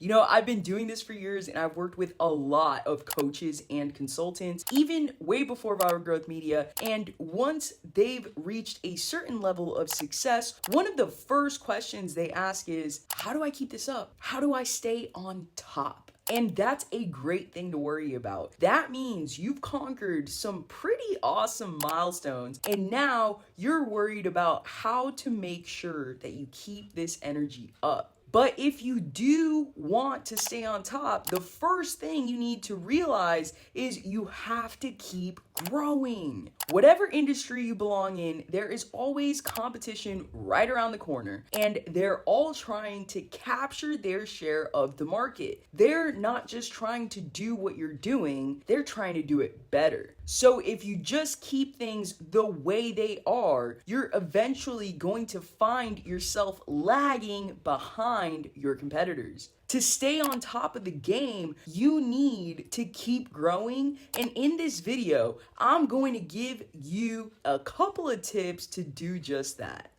You know, I've been doing this for years and I've worked with a lot of coaches and consultants, even way before Viral Growth Media. And once they've reached a certain level of success, one of the first questions they ask is, how do I keep this up? How do I stay on top? And that's a great thing to worry about. That means you've conquered some pretty awesome milestones, and now you're worried about how to make sure that you keep this energy up. But if you do want to stay on top, the first thing you need to realize is you have to keep growing. Whatever industry you belong in, there is always competition right around the corner, and they're all trying to capture their share of the market. They're not just trying to do what you're doing, they're trying to do it better. So if you just keep things the way they are, you're eventually going to find yourself lagging behind your competitors. To stay on top of the game, you need to keep growing. And in this video, I'm going to give you a couple of tips to do just that.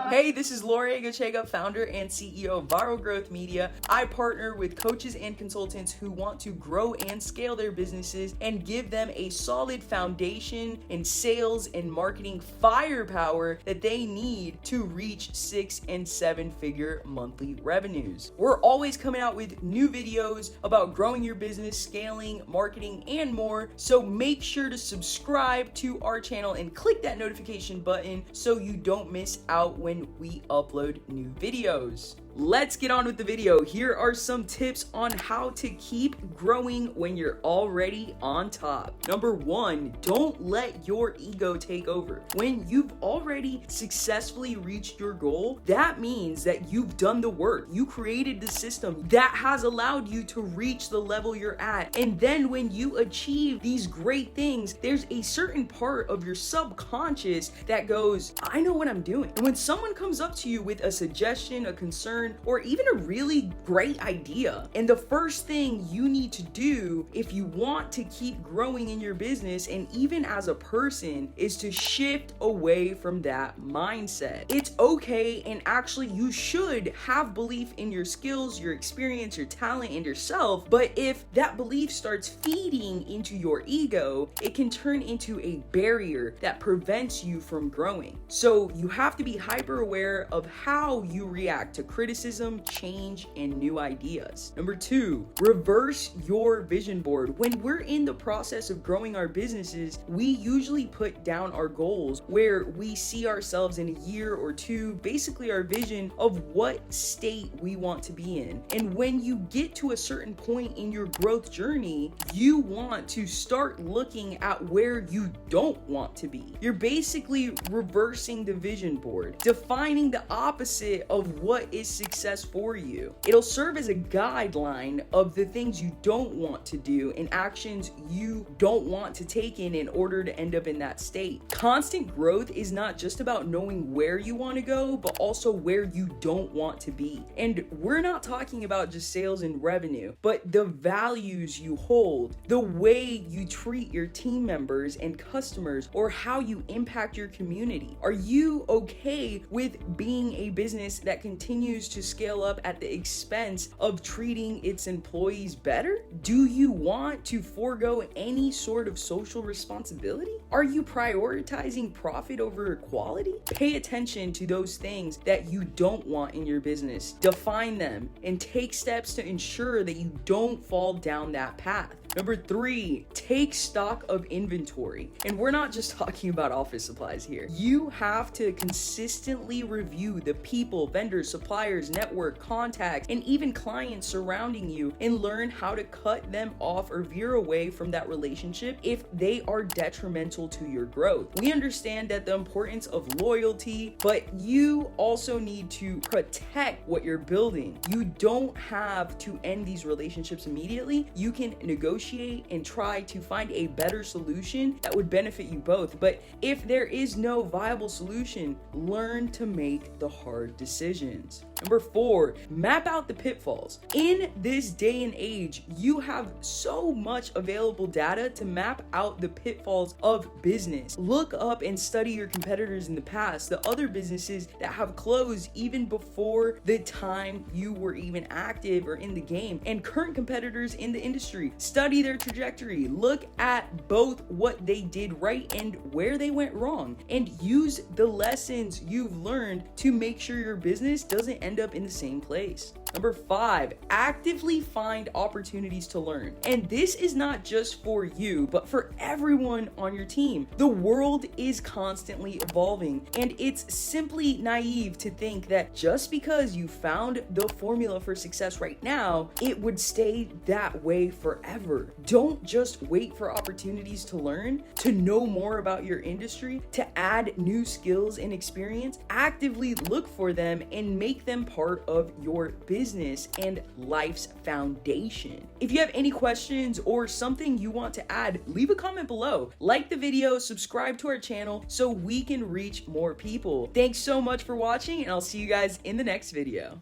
Hey, this is Egocheaga, founder and CEO of Viral Growth Media. I partner with coaches and consultants who want to grow and scale their businesses and give them a solid foundation in sales and marketing firepower that they need to reach 6- and 7-figure monthly revenues. We're always coming out with new videos about growing your business, scaling, marketing, and more. So make sure to subscribe to our channel and click that notification button so you don't miss out when we upload new videos. Let's get on with the video. Here are some tips on how to keep growing when you're already on top. Number 1, don't let your ego take over. When you've already successfully reached your goal, that means that you've done the work. You created the system that has allowed you to reach the level you're at. And then when you achieve these great things, there's a certain part of your subconscious that goes, I know what I'm doing. And when someone comes up to you with a suggestion, a concern, or even a really great idea, and the first thing you need to do if you want to keep growing in your business and even as a person is to shift away from that mindset. It's okay, and actually you should have belief in your skills, your experience, your talent, and yourself, but if that belief starts feeding into your ego, it can turn into a barrier that prevents you from growing. So you have to be hyper aware of how you react to criticism, change, and new ideas. Number 2, reverse your vision board. When we're in the process of growing our businesses, we usually put down our goals where we see ourselves in a year or two, basically our vision of what state we want to be in. And when you get to a certain point in your growth journey, you want to start looking at where you don't want to be. You're basically reversing the vision board, defining the opposite of what is success for you. It'll serve as a guideline of the things you don't want to do and actions you don't want to take in order to end up in that state. Constant growth is not just about knowing where you want to go, but also where you don't want to be. And we're not talking about just sales and revenue, but the values you hold, the way you treat your team members and customers, or how you impact your community. Are you okay with being a business that continues to scale up at the expense of treating its employees better? Do you want to forego any sort of social responsibility? Are you prioritizing profit over quality? Pay attention to those things that you don't want in your business. Define them and take steps to ensure that you don't fall down that path. Number 3, take stock of inventory. And we're not just talking about office supplies here. You have to consistently review the people, vendors, suppliers, network, contacts, and even clients surrounding you and learn how to cut them off or veer away from that relationship if they are detrimental to your growth. We understand that the importance of loyalty, but you also need to protect what you're building. You don't have to end these relationships immediately. You can negotiate and try to find a better solution that would benefit you both. But if there is no viable solution, learn to make the hard decisions. Number 4, map out the pitfalls. In this day and age, you have so much available data to map out the pitfalls of business. Look up and study your competitors in the past, the other businesses that have closed even before the time you were even active or in the game, and current competitors in the industry. Study their trajectory. Look at both what they did right and where they went wrong, and use the lessons you've learned to make sure your business doesn't end up in the same place. Number 5, actively find opportunities to learn. And this is not just for you, but for everyone on your team. The world is constantly evolving, and it's simply naive to think that just because you found the formula for success right now, it would stay that way forever. Don't just wait for opportunities to learn, to know more about your industry, to add new skills and experience. Actively look for them and make them part of your business and life's foundation. If you have any questions or something you want to add, leave a comment below. Like the video, subscribe to our channel so we can reach more people. Thanks so much for watching, and I'll see you guys in the next video.